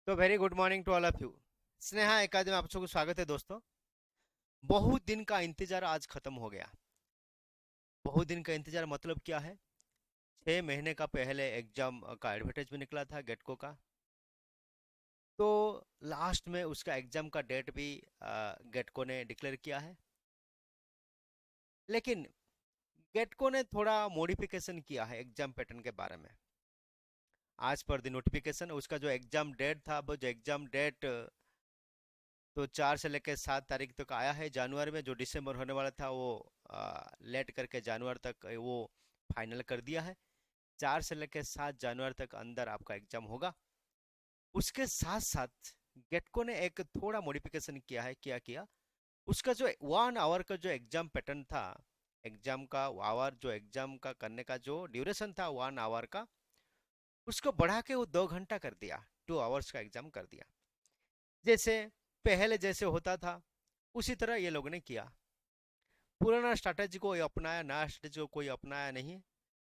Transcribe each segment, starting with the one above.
तो very good morning to all of you. Sneha academy में आप सबको स्वागत है दोस्तों। बहुत दिन का इंतजार आज खत्म हो गया। बहुत दिन का इंतजार मतलब क्या है? 6 महीने का पहले एग्जाम का एडवर्टाइजमेंट निकला था गेटको का। तो लास्ट में उसका एग्जाम का डेट भी गेटको ने डिक्लेयर किया है। लेकिन गेटको ने थोड़ा मॉडिफिकेशन किया है एग्जाम पैटर्न के बारे में। आज पर द नोटिफिकेशन उसका जो एग्जाम डेट था, वो जो एग्जाम डेट तो 4 से लेकर 7 तारीख तक आया है जनवरी में। जो दिसंबर होने वाला था वो लेट करके जनवरी तक वो फाइनल कर दिया है। 4 से लेकर 7 जनवरी तक अंदर आपका एग्जाम होगा। उसके साथ साथ गेटको ने एक थोड़ा मॉडिफिकेशन किया है। क्या किया? उसका जो 1 आवर का जो एग्जाम पैटर्न था, एग्जाम का आवर, जो एग्जाम का करने का जो ड्यूरेशन था 1 आवर का, उसको बढ़ा के वो 2 घंटा कर दिया। 2 आवर्स का एग्जाम कर दिया। जैसे पहले जैसे होता था उसी तरह ये लोगों ने किया। पुराना स्ट्रैटेजी को अपनाया, नया स्ट्रैटेजी को कोई अपनाया नहीं।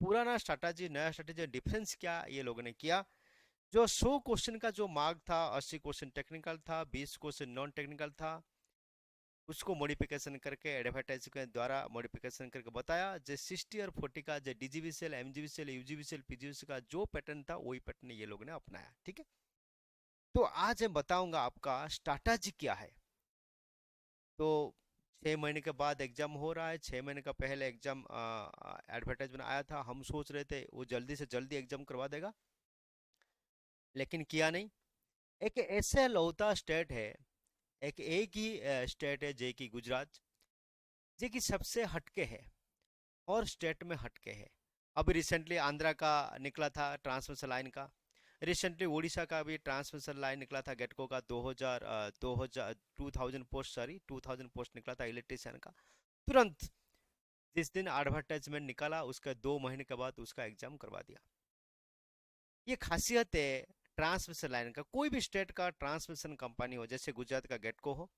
पुराना स्ट्रैटेजी नया स्ट्रैटेजी डिफरेंस क्या ये लोगों ने किया। जो 100 क्वेश्चन का जो मार्क था, 80 क्वेश्चन टेक्निकल था, 20 क्वेश्चन नॉन टेक्निकल था, उसको मॉडिफिकेशन करके एडवर्टाइज के द्वारा मॉडिफिकेशन करके बताया। जो 60 और 40 का जो डीजीवीसीएल, एमजीवीसीएल, यूजीवीसीएल, पीजीवीसीएल का जो पैटर्न था वही पैटर्न ये लोगों ने अपनाया। ठीक है। तो आज मैं बताऊंगा आपका स्ट्रैटेजी क्या है। तो 6 महीने के बाद एग्जाम हो रहा है। 6 महीने का पहले एग्जाम एडवर्टाइजमेंट आया था। हम सोच रहे थे वो जल्दी से जल्दी एग्जाम करवा देगा, लेकिन किया नहीं। एक ऐसे लौता स्टेट है, एक ही स्टेट है जे की गुजरात, जे की सबसे हटके है और स्टेट में हटके है। अभी रिसेंटली आंध्रा का निकला था ट्रांसमिशन लाइन का। रिसेंटली उड़ीसा का भी ट्रांसमिशन लाइन निकला था गेटको का। 2000 पोस्ट निकला था इलेक्ट्रीशियन का। तुरंत जिस दिन एडवर्टाइजमेंट निकाला उसका 2 महीने के बाद उसका एग्जाम करवा दिया। ये खासियत है ट्रांसमिशन लाइन का। कोई भी स्टेट का ट्रांसमिशन कंपनी हो, जैसे गुजरात का गेटको हो,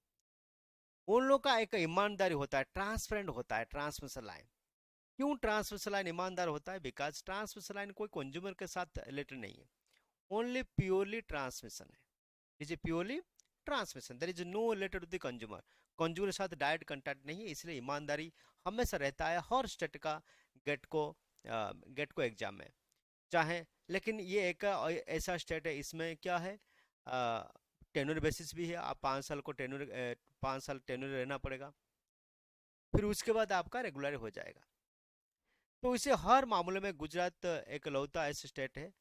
उन लोग का एक ईमानदारी होता है, ट्रांसपेरेंट होता है ट्रांसमिशन लाइन। क्यों ट्रांसमिशन लाइन ईमानदार होता है? बिकॉज ट्रांसमिशन लाइन कोई कंज्यूमर के साथ रिलेटेड नहीं है। ओनली प्योरली ट्रांसमिशन है। Is a purely transmission, there is no related to the consumer. Consumer के साथ डायरेक्ट कांटेक्ट नहीं है, इसलिए ईमानदारी हमेशा रहता है हर स्टेट का गेट को गेट को एग्जाम में चाहे। लेकिन ये एक ऐसा स्टेट है, इसमें क्या है, टेन्योर बेसिस भी है। आप 5 साल को टेन्योर, 5 साल टेन्योर रहना पड़ेगा, फिर उसके बाद आपका रेगुलर हो जाएगा। तो इसे हर मामले में गुजरात एक लौता ऐसा स्टेट है,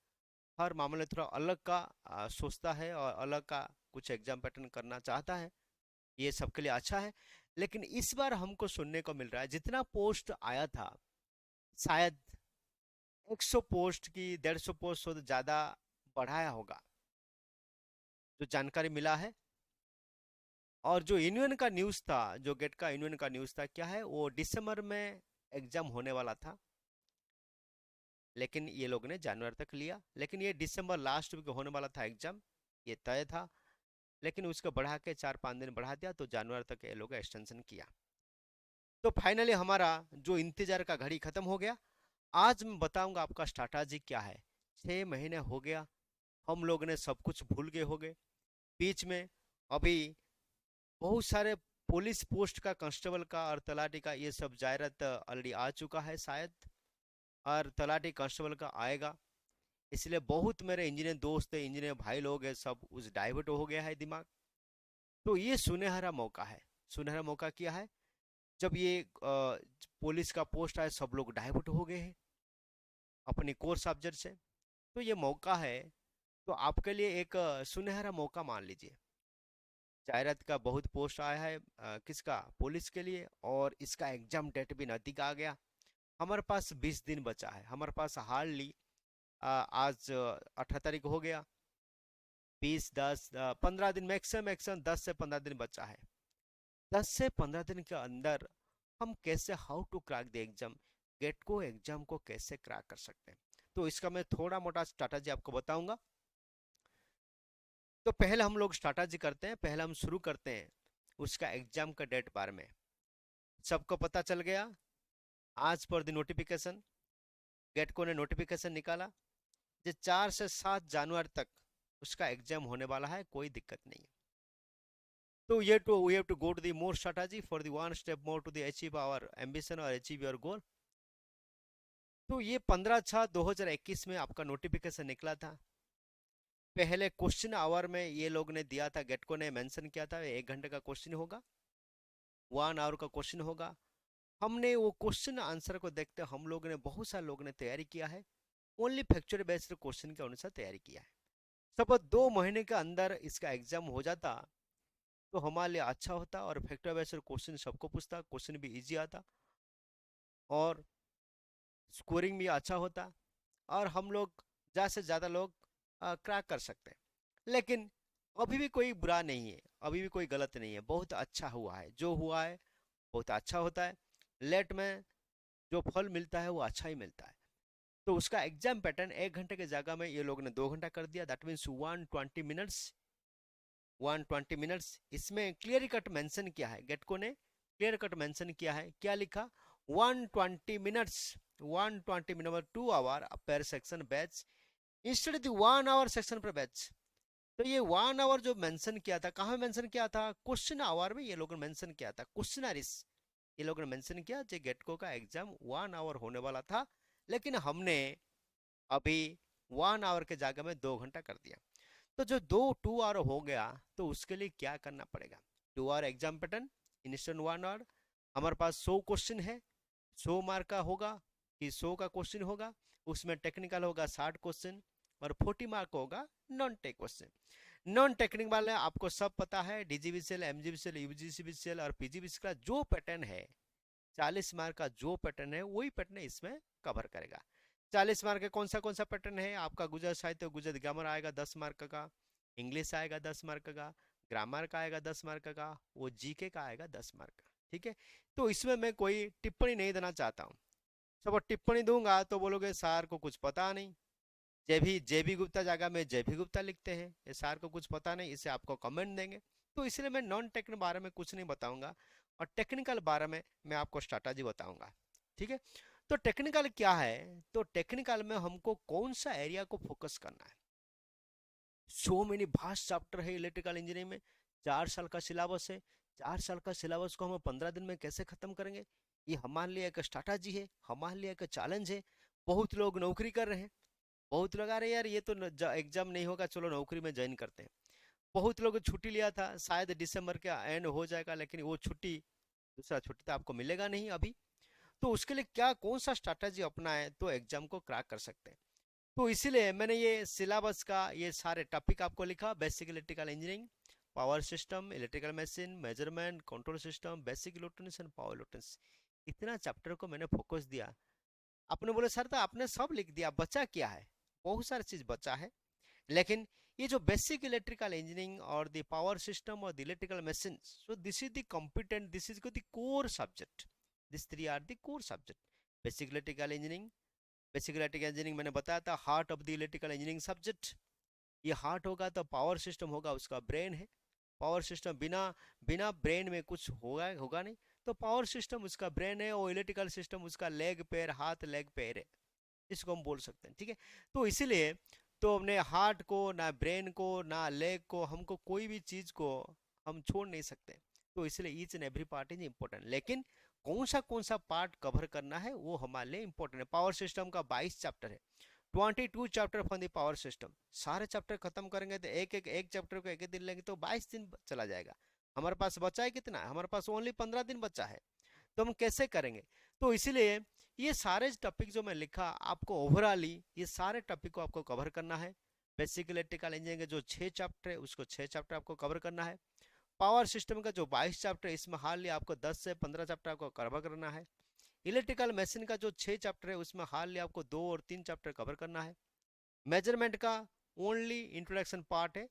हर मामले थोड़ा अलग का सोचता है और अलग का कुछ एग्जाम पैटर्न करना चाहता है। ये सबके लिए अच्छा है। लेकिन इस बार हमको सुनने को मिल रहा है जितना पोस्ट आया था, शायद 100 पोस्ट की 150 पोस्ट से ज्यादा बढ़ाया होगा, जो जानकारी मिला है। और जो यूनियन का न्यूज़ था, जो गेट का यूनियन का न्यूज़ था, क्या है, वो दिसंबर में एग्जाम होने वाला था, लेकिन ये लोग ने जनवरी तक लिया। लेकिन ये दिसंबर लास्ट वीक होने वाला था एग्जाम, ये तय था। लेकिन उसको बढ़ा के 4-5 दिन बढ़ा दिया, तो जनवरी तक ये लोग एक्सटेंशन किया। तो फाइनली हमारा जो इंतजार का घड़ी खत्म हो गया। आज मैं बताऊंगा आपका स्ट्रैटेजी क्या है। 6 महीने हो गया, हम लोग ने सब कुछ भूल गए हो गए। बीच में अभी बहुत सारे पुलिस पोस्ट का, कांस्टेबल का और तलाटी का, ये सब जायरात ऑलरेडी आ चुका है शायद, और तलाटी कांस्टेबल का आएगा। इसलिए बहुत मेरे इंजीनियर दोस्त है, इंजीनियर भाई लोग हैं, सब उस डाइवर्ट हो गया है दिमाग। तो ये सुनहरा मौका है। सुनहरा मौका क्या है? जब ये पुलिस का पोस्ट आए, सब लोग डाइवर्ट हो गए हैं अपनी कोर सब्जेक्ट से। तो ये मौका है, तो आपके लिए एक सुनहरा मौका मान लीजिए। जायरात का बहुत पोस्ट आया है, किसका? पुलिस के लिए। और इसका एग्जाम डेट भी नजदीक आ गया। हमारे पास 20 दिन बचा है। हमारे पास हार्डली आज 18 तारीख हो गया। 15 दिन, मैक्सिमम मैक्सिमम 10 से 15 दिन बचा है। 10 से 15 दिन के अंदर हम कैसे, how to crack the exam, GATE को एग्जाम को कैसे क्रैक कर सकते हैं, तो इसका मैं थोड़ा मोटा स्ट्रैटेजी आपको बताऊंगा। तो पहले हम लोग स्ट्रैटेजी करते हैं, पहले हम शुरू करते हैं उसका एग्जाम का डेट बारे में। सबको पता चल गया आज पर द नोटिफिकेशन, गेट को ने नोटिफिकेशन निकाला जो 4 से 7 जनवरी तक उसका एग्जाम होने वाला है, कोई दिक्कत नहीं है। तो ये to we have to go to the more strategy for the one step more to the achieve our ambition और अचीव योर गोल। तो ये 15/6/2021 में आपका नोटिफिकेशन निकला था। पहले क्वेश्चन आवर में ये लोग ने दिया था, गेटको ने मेंशन किया था 1 घंटे का क्वेश्चन होगा, 1 आवर का क्वेश्चन होगा। हमने वो क्वेश्चन आंसर को देखते हम लोग ने, बहुत सारे लोग ने तैयारी किया है, ओनली फैक्चुअल बेस्ड क्वेश्चन के अनुसार तैयारी किया है। सपोज 2 महीने के अंदर इसका एग्जाम हो जाता तो हमारे लिए अच्छा होता, और फैक्चुअल बेस्ड क्वेश्चन सबको पूछता, क्वेश्चन भी इजी आता और स्कोरिंग भी अच्छा होता, और हम लोग ज़्यादा से ज़्यादा लोग क्रैक कर सकते हैं। लेकिन अभी भी कोई बुरा नहीं है, अभी भी कोई गलत नहीं है, बहुत अच्छा हुआ है, जो हुआ है बहुत अच्छा होता है। लेट में जो फल मिलता है वो अच्छा ही मिलता है। तो उसका एग्जाम पैटर्न 1 घंटे की जगह में ये लोग ने 2 घंटा कर दिया, दैट मीन्स 120 मिनट्स। 120 मिनट्स इसमें क्लियर कट मेंशन किया है, गेटको ने क्लियर कट मेंशन किया है, क्या लिखा, 120 मिनट्स, 120 मिनट 2 आवर पर section batch instead 1 hour section पर बैच। तो ये 1 आवर जो मेंशन किया था, कहाँ मेंशन किया था, क्वेश्चन आवर में ये लोगों ने मेंशन किया था, क्वेश्चनरिस ये लोगों ने मेंशन किया जो गेटको का एग्जाम 1 आवर होने वाला था, लेकिन हमने अभी 1 आवर के जगह में 2 घंटा कर दिया। तो जो 2 आवर हो गया, तो उसके लिए क्या करना पड़ेगा, 2 hour exam pattern instant 1 hour, हमारे पास 100 क्वेश्चन है, 100 मार्क का होगा कि 100 का क्वेश्चन होगा, उसमें टेक्निकल होगा 60 क्वेश्चन और 40 मार्क होगा non tech question. Non technical वाले आपको सब पता है, डीजीवीसीएल, एमजीवीसीएल, यूजीसीबीसीएल और पीजीबीसीएल का जो पैटर्न है, 40 मार्क का जो पैटर्न है वही पैटर्न इसमें कवर करेगा। 40 मार्क का कौन सा पैटर्न है, आपका गुजरात साहित्य गुजरात ग्रामर आएगा 10 मार्क का, इंग्लिश आएगा 10 मार्क का, ग्रामर का आएगा 10 मार्क का, वो जीके का आएगा 10 मार्क का। ठीक है, तो इसमें मैं कोई टिप्पणी नहीं देना चाहता हूँ। सब टिप्पणी दूंगा तो बोलोगे सर को कुछ पता नहीं, जेबी गुप्ता जगह में जेबी गुप्ता लिखते हैं, ये सर को कुछ पता नहीं, इसे आपको कमेंट देंगे। तो इसलिए मैं नॉन टेक्निकल बारे में कुछ नहीं बताऊंगा, और टेक्निकल बारे में मैं आपको स्ट्रैटेजी बताऊंगा। ठीक है, तो टेक्निकल क्या है, तो टेक्निकल में हमको कौन सा एरिया को फोकस करना है। सो मेनी भास्ट चैप्टर है इलेक्ट्रिकल इंजीनियरिंग में, 4 साल का सिलेबस है, 4 साल का सिलेबस को हम 15 दिन में कैसे खत्म करेंगे, ये हमारे लिए एक स्ट्रैटेजी है, हमारे लिए एक चैलेंज है। बहुत लोग नौकरी कर रहे हैं, बहुत लोग आ रहे यार ये तो एग्जाम नहीं होगा, चलो नौकरी में ज्वाइन करते हैं। बहुत लोग छुट्टी लिया था, शायद दिसंबर के एंड हो जाएगा, लेकिन वो छुट्टी, दूसरा छुट्टी तो आपको मिलेगा नहीं अभी। तो उसके लिए क्या कौन सा स्ट्रैटेजी अपनाए तो एग्जाम को क्रैक कर सकते हैं। तो इसीलिए मैंने ये सिलेबस का ये सारे टॉपिक आपको लिखा, basic electrical engineering, power system, electrical machine, measurement, control system, basic electronics and power electronics, इतना चैप्टर को मैंने फोकस दिया। आपने बोले सर तो आपने सब लिख दिया, बचा क्या है, बहुत सारी चीज बचा है, लेकिन ये जो बेसिक इलेक्ट्रिकल इंजीनियरिंग और द पावर सिस्टम और the electrical machine, so this is the competent, this is the core subject, this three are the core subject. Basic electrical engineering, basic electrical engineering मैंने बताया था heart of the electrical engineering subject, ये heart होगा तो power system होगा उसका brain है, power system बिना बिना ब्रेन में कुछ होगा होगा नहीं, तो पावर सिस्टम उसका ब्रेन है, और इलेक्ट्रिकल सिस्टम उसका लेग पैर, हाथ लेग पैर है, इसको हम बोल सकते हैं। ठीक है, तो इसीलिए तो हमने हार्ट को ना ब्रेन को ना लेग को, हमको कोई भी चीज को हम छोड़ नहीं सकते, तो इसलिए each and every part is important, लेकिन कौन सा पार्ट कवर करना है वो हमारे लिए इंपॉर्टेंट है। पावर सिस्टम का 22 चैप्टर है, 22 chapter from the power system, सारे चैप्टर खत्म करेंगे तो एक चैप्टर को एक दिन लेंगे तो 22 दिन चला जाएगा। हमारे पास बचा है कितना, हमारे पास ओनली 15 दिन बचा है, तो हम कैसे करेंगे। तो इसीलिए ये सारे टॉपिक जो मैं लिखा आपको ओवरऑली, ये सारे टॉपिक को आपको कवर करना है। बेसिक इलेक्ट्रिकल इंजीनियरिंग के जो 6 चैप्टर है उसको 6 चैप्टर आपको कवर करना है। पावर सिस्टम का जो 22 चैप्टर है इसमें हार्डली आपको 10 से 15 चैप्टर आपको कवर करना है। इलेक्ट्रिकल मशीन का जो 6 चैप्टर है उसमें हार्डली आपको 2 और 3 चैप्टर कवर करना है। मेजरमेंट का ओनली इंट्रोडक्शन पार्ट है,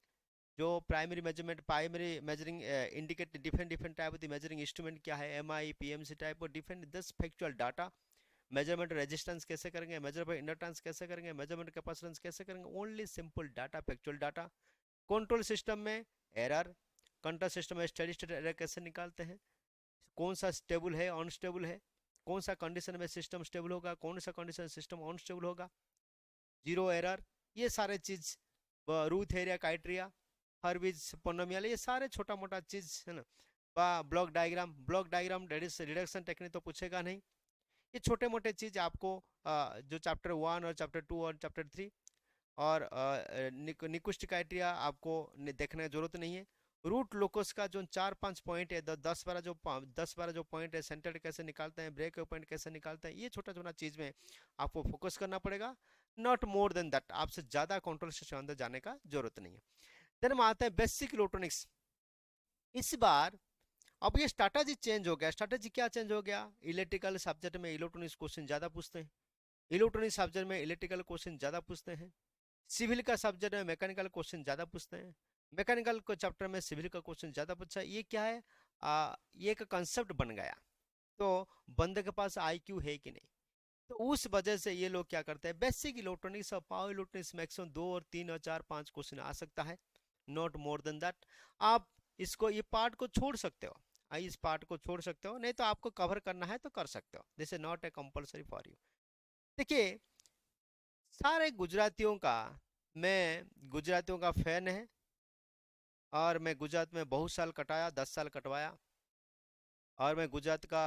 जो primary measurement, primary measuring indicate different different type of the measuring instrument क्या है, एमआई पीएमसी टाइप और different 10 factual data, measurement resistance कैसे करेंगे, मेजरमेंट इंडक्टेंस कैसे करेंगे, मेजरमेंट कैपेसिटेंस कैसे करेंगे, only simple data, factual data. Control system में एरर, कंट्रोल सिस्टम में स्टेडी स्टेट एरर कैसे निकालते हैं, कौन सा स्टेबल है अनस्टेबल है, कौन सा कंडीशन में सिस्टम स्टेबल होगा, कौन सा कंडीशन सिस्टम अनस्टेबल होगा, जीरो एरर, ये सारे चीज रूथ एरिया क्राइटेरिया, हर्विज पोनोमियल, ये सारे छोटा मोटा चीज है ना। ब्लॉक डायग्राम रिडक्शन टेक्निक तो पूछेगा नहीं। ये छोटे मोटे चीज आपको जो चैप्टर 1 और चैप्टर 2 और चैप्टर 3 और निकुष्ट क्राइटेरिया आपको देखने की जरूरत नहीं है। रूट लोकस का जो 4-5 पॉइंट है, 10-12 जो पॉइंट है, सेंटर कैसे निकालते हैं, ब्रेक पॉइंट कैसे निकालते हैं, ये छोटा छोटा चीज में आपको फोकस करना पड़ेगा। नॉट मोर देन दैट, आपसे ज्यादा कंट्रोल स्टेशन अंदर जाने का जरूरत नहीं है। देन हम आते हैं बेसिक इलेक्ट्रॉनिक्स। इस बार अब ये स्ट्रैटेजी चेंज हो गया। स्ट्रैटेजी क्या चेंज हो गया? इलेक्ट्रिकल सब्जेक्ट में इलेक्ट्रॉनिक्स क्वेश्चन ज्यादा पूछते हैं, इलेक्ट्रॉनिक सब्जेक्ट में इलेक्ट्रिकल क्वेश्चन ज्यादा पूछते हैं, सिविल का सब्जेक्ट में मैकेनिकल क्वेश्चन ज्यादा पूछते हैं, मैकेनिकल को चैप्टर में सिविल का क्वेश्चन ज्यादा पूछा है। ये क्या है? ये एक कंसेप्ट बन गया। तो बंदे के पास आईक्यू है कि नहीं, तो उस वजह से ये लोग क्या करते हैं, बेसिक इलेक्ट्रॉनिक्स और पावर इलेक्ट्रॉनिक्स मैक्सिमम 2 और 3 और 4 5 क्वेश्चन आ सकता है, नॉट मोर देन दैट। आप इसको ये पार्ट को छोड़ सकते हो, इस पार्ट को छोड़ सकते हो, नहीं तो आपको कवर करना है तो कर सकते हो, this is not a compulsory for you. देखिए, सारे गुजरातियों का, मैं गुजरातियों का फैन है और मैं गुजरात में बहुत साल कटाया, 10 साल कटवाया, और मैं गुजरात का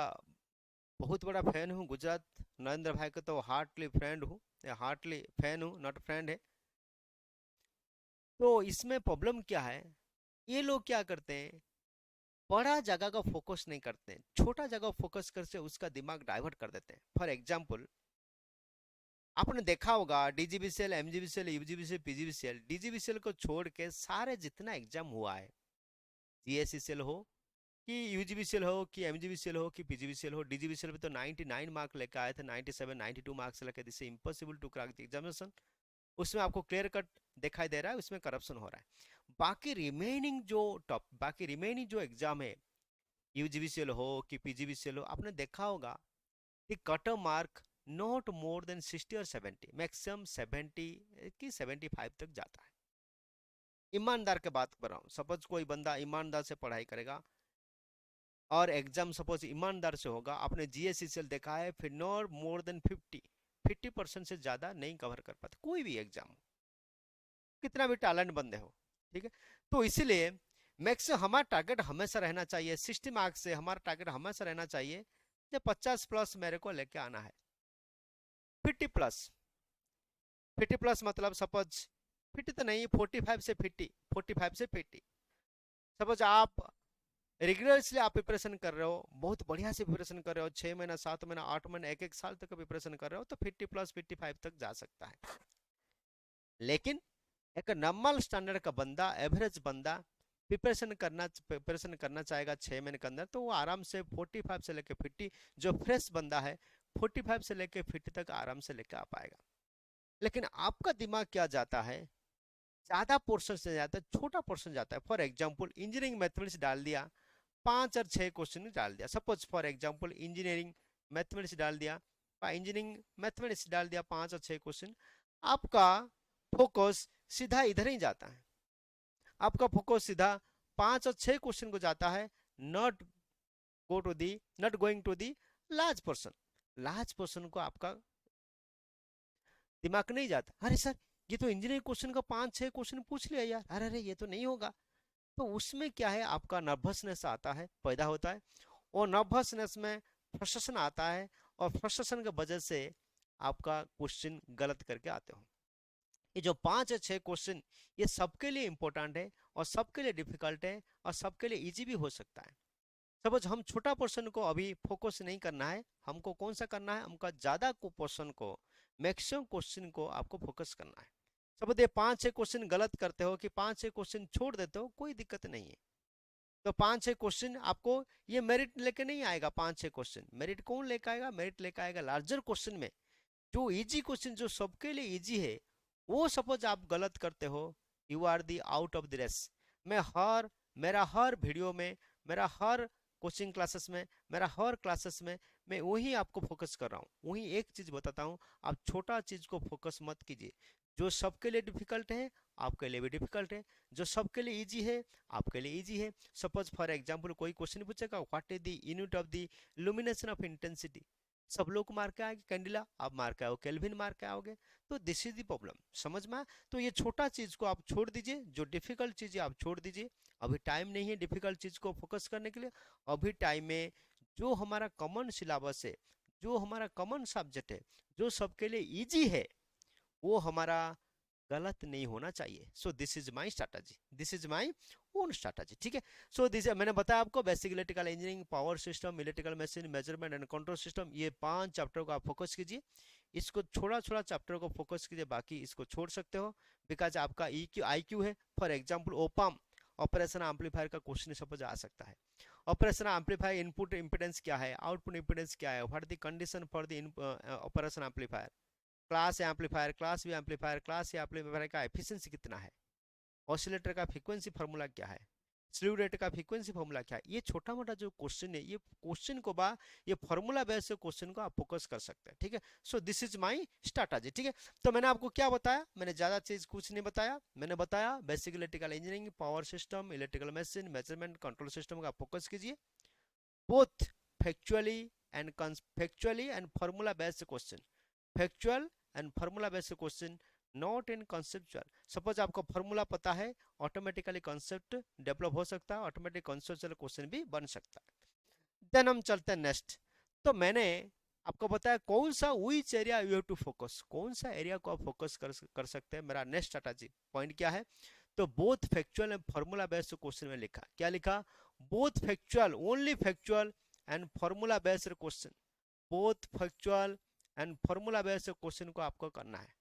बहुत बड़ा फैन हूँ। गुजरात नरेंद्र भाई का तो हार्टली फ्रेंड हूँ, हार्टली फैन हूँ, नॉट फ्रेंड है। तो इसमें प्रॉब्लम क्या है, ये लोग क्या करते हैं, बड़ा जगह का फोकस नहीं करते हैं, छोटा जगह फोकस करके उसका दिमाग डाइवर्ट कर देते हैं। फॉर एग्जाम्पल, आपने देखा होगा डीजीबीसीएल, एमजीबीसीएल, यूजीबीसीएल, पीजीबीसीएल, डीजीबीसीएल को छोड़ के सारे जितना एग्जाम हुआ है, जीएससीसीएल हो कि यूजीबीसीएल हो कि एमजीबीसीएल हो कि पीजीबीसीएल हो, डीजीबीसीएल पे तो 99 मार्क लेकर आए थे, 97 92 मार्क्स लेकर, this impossible to crack the examination. उसमें आपको क्लियर कट दिखाई दे रहा है, उसमें करप्शन हो रहा है। बाकी रिमेनिंग जो एग्जाम है, यूजीबीसीएल हो कि पीजीबीसीएल हो, आपने देखा होगा कि cut off mark not more then 60 और 70, मैक्सिमम 70 की 75 तक जाता है। ईमानदार के बात कर रहा हूँ, सपोज कोई बंदा ईमानदार से पढ़ाई करेगा और एग्जाम सपोज ईमानदार से होगा, आपने जीएससीसीएल देखा है, फिर नॉट मोर देन 50% से ज्यादा नहीं कवर कर पाते कोई भी एग्जाम, कितना भी टैलेंट बंदे हो, ठीक है। तो इसीलिए मैक्सिमम हमारा टारगेट हमेशा रहना चाहिए, 60 मार्क्स से हमारा टारगेट हमेशा रहना चाहिए कि 50 प्लस मेरे को लेके आना है। 50 प्लस, 50 प्लस मतलब सपोज 50 तो नहीं, 45 से 50, 45 से 50। सपोज आप रेगुलरली आप प्रिपरेशन कर रहे हो, बहुत बढ़िया से प्रिपरेशन कर रहे हो, 6 महीना 7 महीना 8 महीना 1 साल तक प्रिपरेशन कर रहे हो, तो 50 प्लस 55 तक जा सकता है। लेकिन एक नॉर्मल स्टैंडर्ड का बंदा, एवरेज बंदा प्रिपरेशन करना चाहेगा 6 महीने के अंदर, तो वो आराम से 45 से लेके 50, जो फ्रेश बंदा है 45 से लेके 50 तक आराम से लेके आ पाएगा। लेकिन आपका दिमाग क्या जाता है, ज्यादा पोर्शन से जाता है, छोटा पोर्शन जाता है। फॉर एग्जाम्पल इंजीनियरिंग मैथमेटिक्स डाल दिया, 5 और 6 क्वेश्चन डाल दिया, suppose for example engineering mathematics डाल दिया, 5 और 6 क्वेश्चन, आपका फोकस सीधा इधर ही जाता है, आपका फोकस सीधा 5 और 6 क्वेश्चन को जाता है, not not going to the large portion. Large portion को आपका दिमाग नहीं जाता, अरे सर ये तो इंजीनियरिंग क्वेश्चन का 5-6 क्वेश्चन पूछ लिया यार, अरे अरे ये तो नहीं होगा। तो उसमें क्या है, आपका नर्वसनेस आता है, पैदा होता है, और नर्वसनेस में फ्रस्ट्रेशन आता है, और फ्रस्ट्रेशन की वजह से आपका क्वेश्चन गलत करके आते हो। ये जो 5 या 6 क्वेश्चन, ये सबके लिए इंपॉर्टेंट है और सबके लिए डिफिकल्ट है और सबके लिए इजी भी हो सकता है। सपोज हम छोटा पोर्शन को अभी फोकस नहीं करना है, हमको कौन सा करना है, हमको ज्यादा पोर्शन को, मैक्सिमम क्वेश्चन को आपको फोकस करना है। सपोज ये 5-6 क्वेश्चन गलत करते हो कि 5-6 क्वेश्चन छोड़ देते हो, कोई दिक्कत नहीं है। तो 5-6 क्वेश्चन आपको ये मेरिट लेके नहीं आएगा, 5-6 क्वेश्चन मेरिट कौन लेकर आएगा, मेरिट लेकर आएगा लार्जर क्वेश्चन में, जो इजी क्वेश्चन जो सबके लिए इजी है, वो सपोज आप गलत करते हो, you are the out of the race. मेरा हर वीडियो में, मेरा हर कोचिंग क्लासेस में, मेरा हर क्लासेस में मैं वही आपको फोकस कर रहा हूँ, वही एक चीज बताता हूँ, आप छोटा चीज को फोकस मत कीजिए। जो सबके लिए डिफिकल्ट है आपके लिए भी डिफिकल्ट है, जो सबके लिए इजी है आपके लिए इजी है। सपोज फॉर एग्जांपल कोई क्वेश्चन पूछेगा, what is the unit of the illumination of intensity, सब लोग मार के आएंगे कैंडिला, आप मार के आओ केल्विन मार के आओगे। तो दिस इज द प्रॉब्लम, समझ में आया? तो ये छोटा चीज को आप छोड़ दीजिए, जो डिफिकल्ट चीज है आप छोड़ दीजिए। अभी टाइम नहीं है डिफिकल्ट चीज को फोकस करने के लिए। अभी टाइम में जो हमारा कॉमन सिलेबस है, जो हमारा कॉमन सब्जेक्ट है, जो सबके लिए इजी है, वो हमारा गलत नहीं होना चाहिए। So this is my strategy, this is my own strategy, ठीक है। सो दिस मैंने बताया आपको basic electrical engineering, power system, electrical machine, measurement and control system, ये 5 चैप्टर को आप फोकस कीजिए। इसको छोड़ा छोड़ा चैप्टर को फोकस कीजिए, बाकी इसको छोड़ सकते हो, बिकॉज आपका IQ है। फॉर एग्जाम्पल ओपम ऑपरेशन एम्पलीफायर का क्वेश्चन सपोज आ सकता है। ऑपरेशन एम्पलीफायर इनपुट इंपिडेंस क्या है, आउटपुट इंपिडेंस क्या है, what the condition for the operation amplifier, class amplifier, class B amplifier, class A amplifier का एफिशिएंसी कितना है, ऑसिलेटर का फ्रीक्वेंसी फार्मूला क्या है, स्लीव रेट का फ्रीक्वेंसी फार्मूला क्या है। ये छोटा मोटा जो क्वेश्चन है, ये क्वेश्चन को बा ये फार्मूला बेस्ड क्वेश्चन को आप फोकस कर सकते हैं, ठीक है। सो दिस इज माय स्ट्रैटेजी, ठीक है। तो मैंने आपको क्या बताया, मैंने ज्यादा चीज कुछ नहीं बताया। मैंने बताया basic electrical engineering, power system, electrical machine, measurement, control system का फोकस कीजिए। Both factually and formula based question, factual and formula based question, not in conceptual. Suppose आपको फार्मूला पता है, ऑटोमेटिकली कॉन्सेप्ट डेवलप हो सकता है, ऑटोमेटिक कॉन्सेप्चुअल क्वेश्चन भी बन सकता है। देन हम चलते हैं नेक्स्ट। तो मैंने आपको बताया कौन सा which area you have to focus, कौन सा एरिया को आप फोकस कर सकते हैं। मेरा नेक्स्ट स्ट्रैटेजी पॉइंट क्या है, तो both factual and formula based question में लिखा, क्या लिखा, both factual, only factual and formula based question, both factual and formula based question को आपको करना है।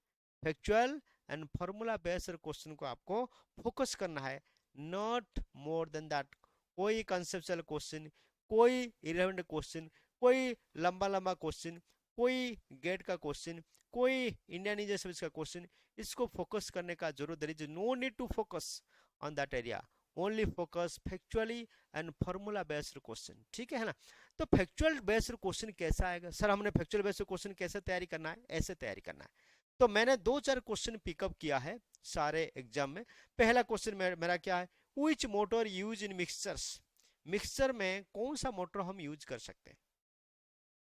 Factual and formula based question को आपको फोकस करना है, नॉट मोर देन दैट। कोई कंसेप्चुअल क्वेश्चन, कोई इरेलेवेंट क्वेश्चन, कोई लंबा लंबा क्वेश्चन, कोई गेट का क्वेश्चन, कोई इंडियन इंजीनियर सर्विस का क्वेश्चन, इसको फोकस करने का जरूरत, there is no need to focus on that area, only focus factually and formula based question, ठीक है ना। तो फैक्चुअल बेस्ड क्वेश्चन कैसा आएगा सर, हमने फैक्चुअल बेस्ड क्वेश्चन कैसे तैयारी करना है, ऐसे तैयारी करना है। तो मैंने 2-4 क्वेश्चन पिकअप किया है सारे एग्जाम में। पहला क्वेश्चन मेरा क्या है, which motor use in mixtures, mixture में कौन सा मोटर हम यूज कर सकते हैं,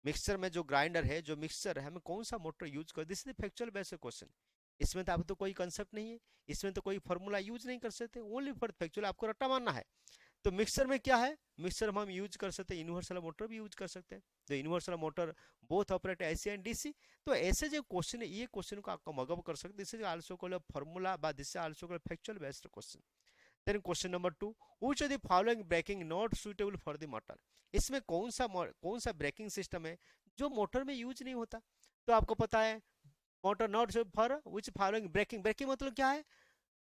मिक्सचर में जो ग्राइंडर है, जो मिक्सचर है, हमें कौन सा मोटर यूज कर, this is factual based question. इसमें तो आप तो कोई कंसेप्ट नहीं है, इसमें तो कोई फॉर्मूला यूज नहीं कर सकते, ओनली फॉर फैक्चुअल आपको रट्टा मारना है। तो मिक्सर में क्या है, मिक्सर में हम यूज कर सकते हैं, यूनिवर्सल मोटर भी यूज कर सकते हैं। तो universal motor both operate AC and DC. तो ऐसे जो क्वेश्चन है, ये क्वेश्चन को आपको मगअप कर सकते, this is also called formula, but this is also called factual based question. Then question number 2, which of the following braking not suitable for the motor, इसमें कौन सा ब्रेकिंग सिस्टम है जो मोटर में यूज नहीं होता। तो आपको पता है motor not for which following braking, braking मतलब क्या है,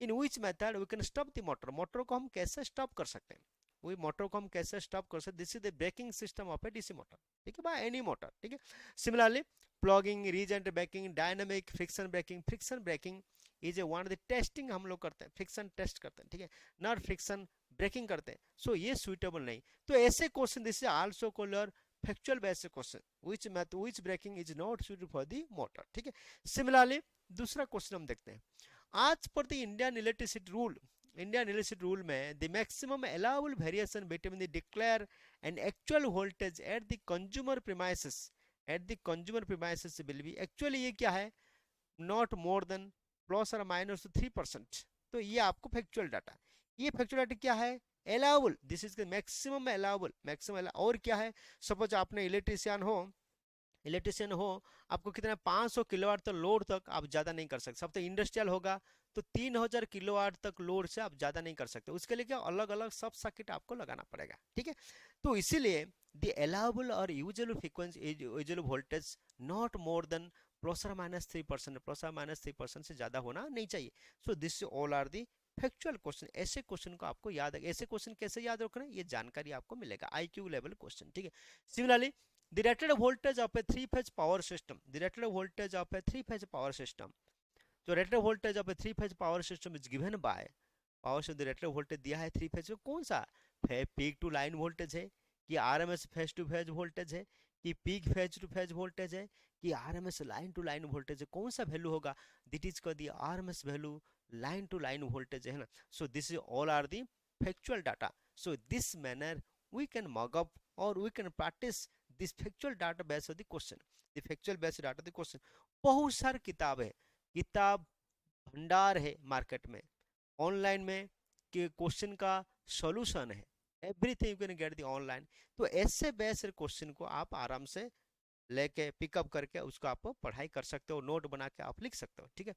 in which method we can stop the motor, motor को हम कैसे स्टॉप कर सकते हैं, वही मोटर को हम कैसे स्टॉप कर सकते हैं, this is the braking system of a DC motor, ठीक है, बाय एनी मोटर, ठीक है। Similarly plugging, regent braking, dynamic, friction braking, friction braking is a one of the testing हम लोग करते हैं, फ्रिक्शन टेस्ट करते हैं, ठीक है, नॉट फ्रिक्शन ब्रेकिंग करते हैं। सो ये सुइटेबल नहीं। तो ऐसे question this is also called factual based question, which braking is not suited for the motor, ठीक है। सिमिलरली दूसरा क्वेश्चन हम देखते हैं, as per the Indian electricity rule, Indian electricity rule में the maximum allowable variation between the declare and actual voltage at the consumer premises, at the consumer premises will be, actually ये क्या है, not more than plus और minus 3%। तो ये आपको factual data, ये factual data क्या है, allowable, this is the maximum allowable, maximum. और क्या है, सपोज आपने इलेक्ट्रिशियन हो, आपको कितना 500 किलोवाट तक लोड तक आप ज्यादा नहीं कर सकते। सब तो इंडस्ट्रियल होगा तो 3000 किलोवाट तक लोड से आप ज्यादा नहीं कर सकते, उसके लिए क्या अलग अलग सब सर्किट आपको लगाना पड़ेगा, ठीक है। तो इसीलिए द अलाउबल और usual frequency, usual voltage not more than plus और माइनस 3%, प्लस और माइनस 3% से ज्यादा होना नहीं चाहिए। So this all are the factual question. ऐसे क्वेश्चन को आपको याद है, ऐसे क्वेश्चन कैसे याद रखना है, ये जानकारी आपको मिलेगा, IQ लेवल क्वेश्चन, ठीक है। Similarly the rated voltage of a three phase power system, the rated voltage of a three phase power system, so rated voltage of a three phase power system is given by power से rated voltage दिया है three phase में, कौन सा peak to line voltage है, कि RMS phase to phase voltage है, कि peak phase to phase voltage है, कि RMS line to line voltage है, कौन सा वैल्यू होगा, दिट इज कर the RMS value line to line voltage है ना। So this is all are the factual data. So this manner we can mug up और we can practice this factual data base of the question, the factual base data the question. बहुत सारी किताब है, किताब भंडार है market में, online में कि क्वेश्चन का सॉल्यूशन है, everything you can get the online. तो ऐसे बेस्ड क्वेश्चन को आप आराम से लेके पिकअप करके उसको आप पढ़ाई कर सकते हो, नोट बना के आप लिख सकते हो, ठीक है।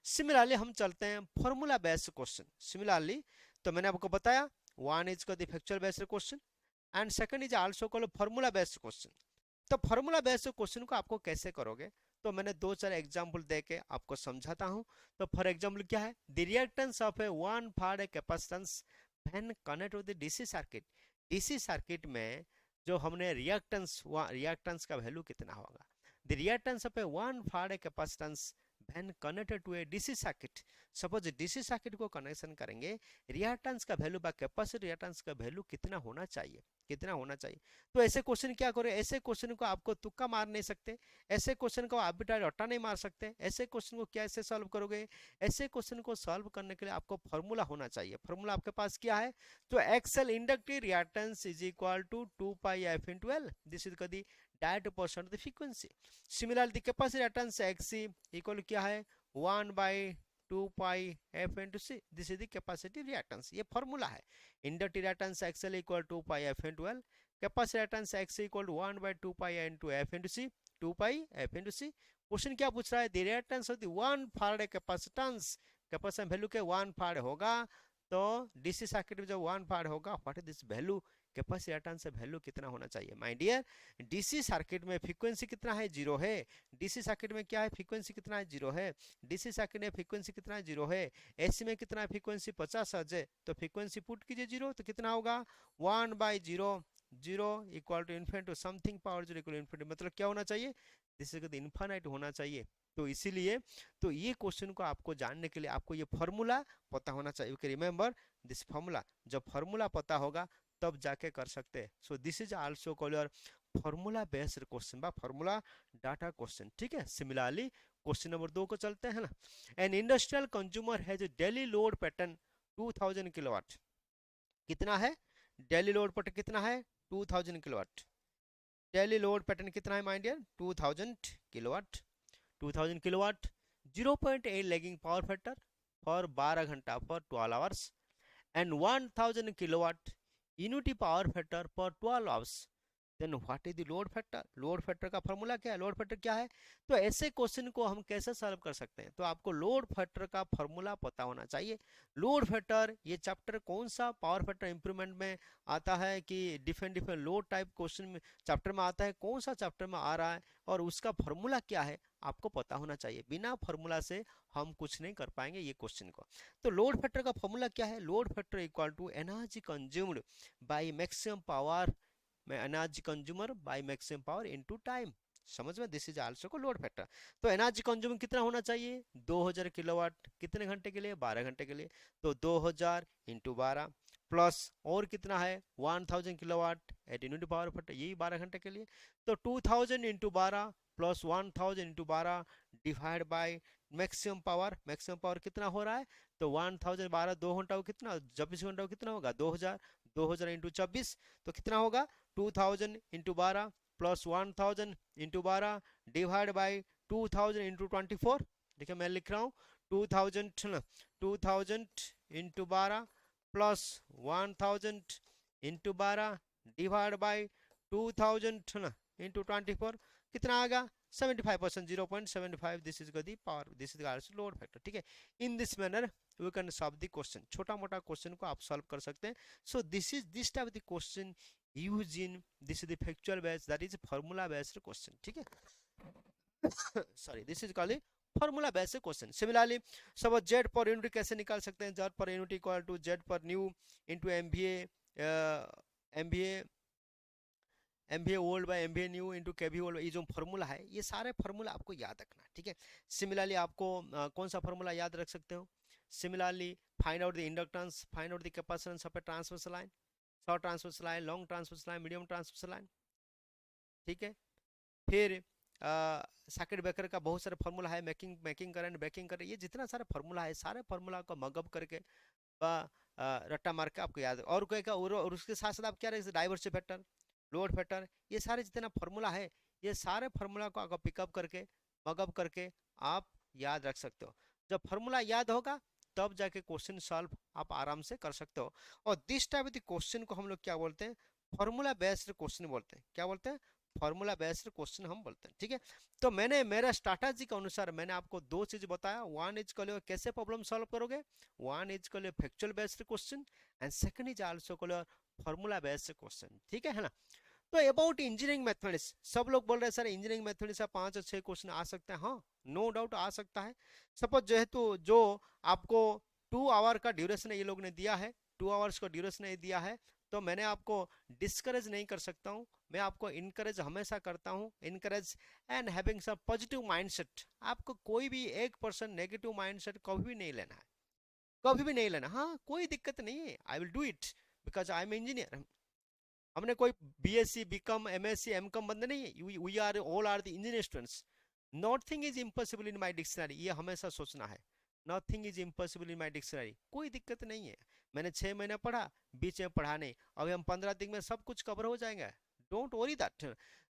सिमिलरली हम चलते हैं फॉर्मूला बेस्ड क्वेश्चन। सिमिलरली तो मैंने आपको बताया वन इज का the factual based question and second is also called formula based question. तो फॉर्मूला बेस्ड क्वेश्चन को आपको कैसे करोगे, तो मैंने दो चार एग्जांपल देके आपको समझाता हूं। तो फॉर एग्जांपल क्या है, the reactance of a one farad a capacitance when connect with the DC circuit. DC circuit में जो हमने रिएक्टेंस का वैल्यू कितना होगा, the reactance of a one farad a capacitance when connected to a DC circuit. Suppose DC circuit को connection करेंगे, reactance का value बा कैपेसिटी रिएक्टेंस का वैल्यू कितना होना चाहिए, कितना होना चाहिए। तो ऐसे क्वेश्चन क्या करें, ऐसे क्वेश्चन को आपको तुक्का मार नहीं सकते, ऐसे क्वेश्चन को आप भी रट्टा नहीं मार सकते। ऐसे क्वेश्चन को कैसे सॉल्व करोगे, ऐसे क्वेश्चन को सॉल्व करने के लिए आपको फॉर्मूला होना चाहिए। फॉर्मूला आपके पास क्या है, तो XL inductive reactance is equal to 2 pi F into L, this is the direct percent the frequency. Similarly capacity reactance XC equal क्या है 1 by 2 pi F into C, this is the capacity reactance. ये formula है। Inductive reactance XL equal 2 pi F into L, capacity reactance X equal to 1 by 2 pi into F into C, 2 pi F into C. Question क्या पूछ रहा है, the reactance of the 1 farad capacitance, capacitance value के 1 फार्ड होगा, तो DC circuit में जब 1 फार्ड होगा, what is this value, capacity reactance value कितना होना चाहिए। माय डियर, डीसी सर्किट में फ्रीक्वेंसी कितना है, 0 है। डीसी सर्किट में क्या है, फ्रीक्वेंसी कितना है, 0 है। डीसी सर्किट में फ्रीक्वेंसी कितना है, 0 है। एसी में कितना है, फ्रीक्वेंसी 50 हर्ट्ज है, तो फ्रीक्वेंसी पुट कीजिए 0, तो कितना होगा 1 by 0, 0 equal to infinity to something power 0 equal infinity, मतलब क्या होना चाहिए, दिस इज इनफाइनाइट होना चाहिए। तो इसीलिए तो ये क्वेश्चन को आपको जानने के लिए आपको ये फॉर्मूला पता होना चाहिए। रिमेंबर दिस फॉर्मूला, जब फॉर्मूला पता होगा तब जाके कर सकते हैं। So this is also called your formula based question बा फॉर्मूला डाटा क्वेश्चन, ठीक है। सिमिलरली क्वेश्चन नंबर 2 को चलते हैं ना। An industrial consumer has a daily load pattern 2000 kilowatt, कितना है डेली लोड पैटर्न, कितना है 2000 किलोवाट। डेली लोड पैटर्न कितना है my dear, 2000 kilowatt, 2000 kilowatt, 0.8 lagging power factor for 12 घंटा for 12 hours and 1000 kilowatt unity power factor for 12 hours. Then what is the load factor, load factor का formula क्या है, load factor क्या है। तो ऐसे क्वेश्चन को हम कैसे सॉल्व कर सकते हैं, तो आपको लोड फैक्टर का फॉर्मूला पता होना चाहिए। लोड फैक्टर ये चैप्टर कौन सा पावर फैक्टर इंप्रूवमेंट में आता है कि different different load type question में चैप्टर में आता है, कौन सा चैप्टर में आ रहा है और उसका फॉर्मूला क्या है आपको पता होना चाहिए। बिना फॉर्मूला से हम कुछ नहीं कर पाएंगे ये क्वेश्चन को। तो लोड फैक्टर का फॉर्मूला क्या है, load factor equal to energy consumed by maximum power में energy consumer by maximum power into time, समझ में, दिस इज आल्सो को लोड फैक्टर। तो एनर्जी कंज्यूम कितना होना चाहिए 2000 किलोवाट, कितने घंटे के लिए 12 घंटे के लिए, तो 2000 इंटू 12 प्लस और कितना है 1000 kilowatt at unit power factor, यही 12 घंटे के लिए, तो 2000 into 12 plus 1000 into 12 divide by maximum power कितना हो रहा है, तो 1000 12 2 घंटा को कितना 24 घंटा को कितना होगा 2000, 2000 इंटू 24 तो कितना होगा 2000 into 12 plus 1000 into 12 divide by 2000 into 24। देखिए मैं लिख रहा हूँ 2000 into 12 plus 1000 into 12 divide by 2000 into 24 कितना आएगा 75%, 0.75, this is the power, this is also load factor, ठीक है। In this manner we can solve the question, छोटा मोटा क्वेश्चन को आप सॉल्व कर सकते हैं। So this type of the question use in this is the factual based, that is formula based question, ठीक है। Sorry, this is called formula based question. Similarly सब जेड पर यूनिट कैसे निकाल सकते हैं, Z per unit equal to Z per new into MVA old by MVA new into kV old, ये जो formula है ये सारे फॉर्मूला आपको याद रखना, ठीक है। सिमिलरली आपको कौन सा फॉर्मूला याद रख सकते हो, similarly find out the inductance, find out the capacitance of A transverse line, short transverse line, long transverse line, medium transverse line, ठीक है। फिर सर्किट ब्रेकर का बहुत सारे फॉर्मूला है, मेकिंग करंट, ब्रेकिंग करंट, ये जितना सारा फॉर्मूला है सारे फॉर्मूला को मगअप करके रट्टा मार के आपको याद, और कोई का और उसके साथ साथ आप क्या रखें डाइवर्सिटी फैक्टर, लोड फैक्टर, ये सारे जितना फॉर्मूला है, ये सारे फॉर्मूला को अगर पिकअप करके मगअप करके आप याद रख सकते हो। जब फॉर्मूला याद होगा तब जाके क्वेश्चन सॉल्व आप आराम से कर सकते हो। और दिस टाइप ऑफ क्वेश्चन को हम लोग क्या बोलते हैं, फॉर्मूला बेस्ड क्वेश्चन बोलते हैं। क्या बोलते हैं, फॉर्मूला बेस्ड क्वेश्चन हम बोलते हैं। ठीक है, तो मैंने मेरा स्ट्रैटेजी के अनुसार मैंने आपको दो चीज बताया। वन इज कॉल कैसे प्रॉब्लम सॉल्व करोगे, one is call factual based question, and second is also call formula based question. ठीक है ना। तो अबाउट इंजीनियरिंग मैथमेटिक्स, सब लोग बोल रहे हैं सर इंजीनियरिंग मैथमेटिक्स का 5 और 6 क्वेश्चन आ सकता है। हाँ, नो डाउट आ सकता है। सपोज जेहेतु जो आपको 2 आवर का ड्यूरेशन ये लोग ने दिया है, 2 आवर्स का ड्यूरेशन ये दिया है, तो मैंने आपको डिस्करेज नहीं कर सकता हूँ, मैं आपको इनकरेज हमेशा करता हूँ। Encourage and having some positive mindset. आपको कोई भी 1% नेगेटिव माइंडसेट कभी भी नहीं लेना है, कभी भी नहीं लेना। हाँ, कोई दिक्कत नहीं है, I will do it because I am engineer. हमने कोई बीएससी बीकॉम एमएससी एमकॉम बंद नहीं है, we are all are the engineer students. Nothing is impossible in my dictionary, ये हमेशा सोचना है। Nothing is impossible in my dictionary, कोई दिक्कत नहीं है। मैंने 6 महीने पढ़ा, बीच में पढ़ा नहीं, अभी हम 15 दिन में सब कुछ कवर हो जाएंगे, डोंट वरी दैट।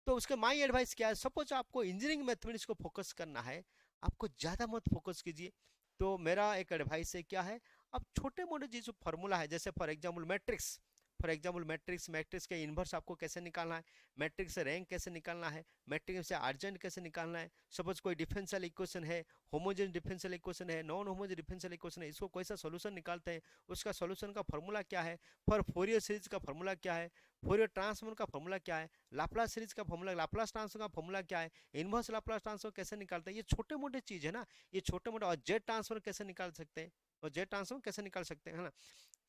तो उसके माई एडवाइस क्या है, सपोज आपको इंजीनियरिंग मैथमेटिक्स को फोकस करना है, आपको ज्यादा मत फोकस कीजिए। तो मेरा एक एडवाइस है क्या है, अब छोटे मोटे चीज फॉर्मूला है, जैसे for example matrix, for example matrix, matrix के इनवर्स आपको कैसे निकालना है, मैट्रिक्स से रैंक कैसे निकालना है, मैट्रिक्स से अर्जेंट कैसे निकालना है। सपोज कोई डिफरेंशियल इक्वेशन है, होमोजेनियस डिफरेंशियल इक्वेशन है, नॉन होमोजेनियस डिफरेंशियल इक्वेशन है, इसको कैसा सॉल्यूशन निकालते हैं, उसका सॉल्यूशन का फॉर्मूला क्या है, फॉर फोरियर सीरीज का फॉर्मूला क्या है, फोरियर ट्रांसफॉर्म का फॉर्मूला क्या है, लाप्लास सीरीज का फॉर्मूला, लाप्लास ट्रांसफॉर्म का फॉर्मूला क्या है, इनवर्स लाप्लास ट्रांसफॉर्म कैसे निकालते हैं। ये छोटे मोटे चीज है ना, ये छोटे मोटे। और जेड ट्रांसफॉर्म कैसे निकाल सकते हैं, और जेड ट्रांसफॉर्म कैसे निकाल सकते हैं, है ना।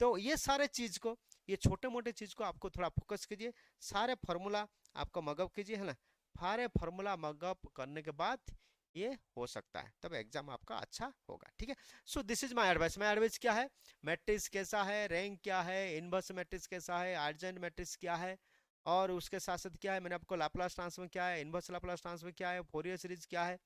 तो ये सारे चीज को, ये छोटे मोटे चीज को आपको थोड़ा फोकस कीजिए, सारे फार्मूला आपको मगअप कीजिए, है ना। सारे फार्मूला मगअप करने के बाद ये हो सकता है, तब एग्जाम आपका अच्छा होगा। ठीक है, सो this is my advice. My advice क्या है, मैट्रिक्स कैसा है, रैंक क्या है, इनवर्स मैट्रिक्स कैसा है, अर्जेंट मैट्रिक्स क्या है, और उसके साथ साथ क्या है, मैंने आपको लाप्लास ट्रांसफॉर्म क्या है, इनवर्स लाप्लास ट्रांसफॉर्म क्या है, फोरियर सीरीज क्या है,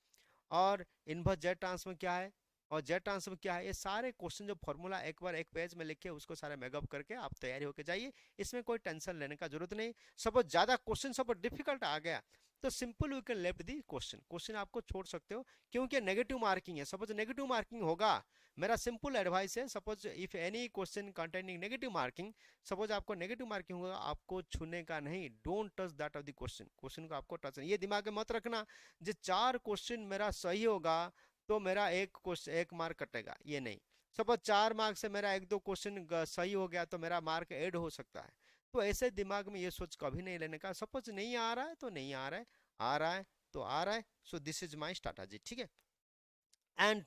और इनवर्स जेड ट्रांसफॉर्म क्या है, और जेड ट्रांसफॉर्म क्या है। ये सारे क्वेश्चन जो फॉर्मूला एक बार एक पेज में लिख के उसको सारा मेकअप करके आप तैयारी होके जाइए, इसमें कोई टेंशन लेने का जरूरत नहीं। सपोज ज्यादा क्वेश्चन सब डिफिकल्ट आ गया तो simple you can left the question, question आपको छोड़ सकते हो, क्योंकि नेगेटिव मार्किंग है। सपोज नेगेटिव मार्किंग होगा, मेरा सिंपल एडवाइस है, suppose if any question containing negative marking, suppose आपको नेगेटिव मार्किंग होगा, आपको छूने का नहीं, don't touch that of the question, question को आपको टच नहीं। ये दिमाग में मत रखना जो 4 क्वेश्चन मेरा सही होगा तो मेरा एक क्वेश्चन 1 मार्क कटेगा, ये नहीं। सपोज 4 मार्क से मेरा 1-2 क्वेश्चन सही हो गया तो मेरा मार्क ऐड हो सकता है। तो ऐसे दिमाग में ये सोच कभी नहीं लेने का, सपोज नहीं आ रहा है तो नहीं आ रहा है, आ रहा है तो आ रहा है। सो दिस इज माई स्ट्रैटेजी। ठीक है, एंड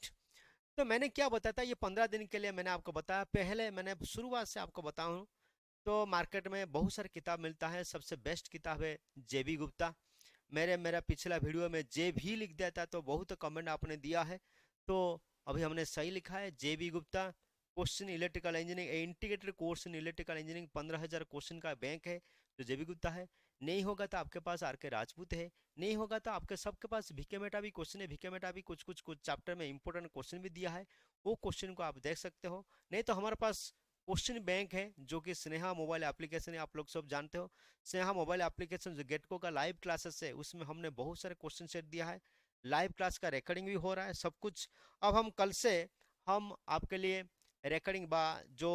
तो मैंने क्या बताया था, ये 15 दिन के लिए मैंने आपको बताया। पहले मैंने शुरुआत से आपको बताऊं तो मार्केट में बहुत सारी किताब मिलता है, सबसे बेस्ट किताब है जेबी गुप्ता। मेरा पिछला वीडियो में जे भी लिख दिया था तो बहुत कमेंट आपने दिया है, तो अभी हमने सही लिखा है JB Gupta. Question electrical engineering, integrated course in electrical engineering, 15,000 question का बैंक है जो जेबी गुप्ता है। नहीं होगा तो आपके पास आर के राजपूत है, नहीं होगा तो आपके सबके पास वीके मेटा भी क्वेश्चन है, वीके मेटा भी कुछ कुछ कुछ चैप्टर में इंपॉर्टेंट क्वेश्चन भी दिया है, वो क्वेश्चन को आप देख सकते हो। नहीं तो हमारे पास क्वेश्चन बैंक है जो कि स्नेहा मोबाइल एप्लीकेशन है, आप लोग सब जानते हो। स्नेहा मोबाइल एप्लीकेशन जो गेटको का लाइव क्लासेस है, उसमें हमने बहुत सारे क्वेश्चन सेट दिया है, लाइव क्लास का रिकॉर्डिंग भी हो रहा है, सब कुछ। अब हम कल से हम आपके लिए रिकॉर्डिंग बा जो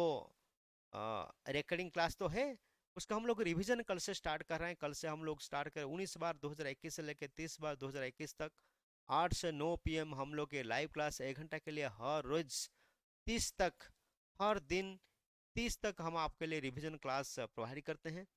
रिकॉर्डिंग क्लास तो है, उसका हम लोग रिवीजन कल से स्टार्ट कर रहे हैं। कल से हम लोग स्टार्ट कर 19/2021 से लेकर 30/2021 तक 8 से 9 PM हम लोग के लाइव क्लास 1 घंटा के लिए हर रोज 30 तक, हर दिन 30 तक हम आपके लिए रिवीजन क्लास प्रोवाइड करते हैं।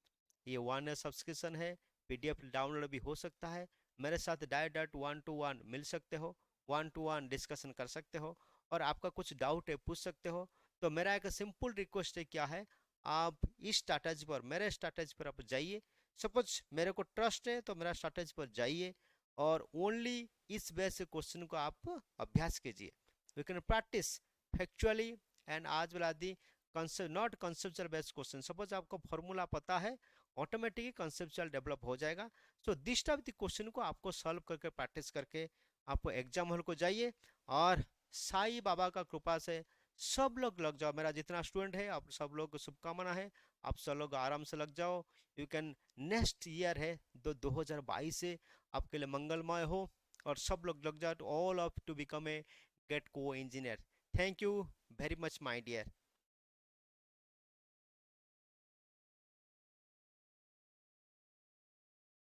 ये 1 ईयर सब्सक्रिप्शन है, PDF डाउनलोड भी हो सकता है। मेरे साथ डायरेक्ट 1 to 1 मिल सकते हो, 1 to 1 डिस्कशन कर सकते हो, और आपका कुछ डाउट है पूछ सकते हो। तो मेरा एक सिंपल रिक्वेस्ट है क्या है, आप इस स्ट्रैटेजी पर, मेरे स्ट्रैटेजी पर आप जाइए। सपोज मेरे को ट्रस्ट है तो मेरा स्ट्रैटेजी पर जाइए, और ओनली इस बेस से क्वेश्चन को आप अभ्यास कीजिए। We can practise factually and आज वाला the concept, not conceptual based question. Suppose आपको फॉर्मूला पता है, ऑटोमेटिकली कंसेप्चुअल डेवलप हो जाएगा। So this type the question को आपको सॉल्व करके प्रैक्टिस करके आपको एग्जाम हॉल को जाइए, और साईं बाबा का कृपा से सब लोग लग जाओ, मेरा जितना स्टूडेंट है आप सब लोग को शुभकामना है। आप सब लोग आराम से लग जाओ। यू कैन, नेक्स्ट ईयर है 2022 से आपके लिए मंगलमय हो। और सब लोग लग जाओ, all of to become a GATE को engineer. Thank you very much my dear.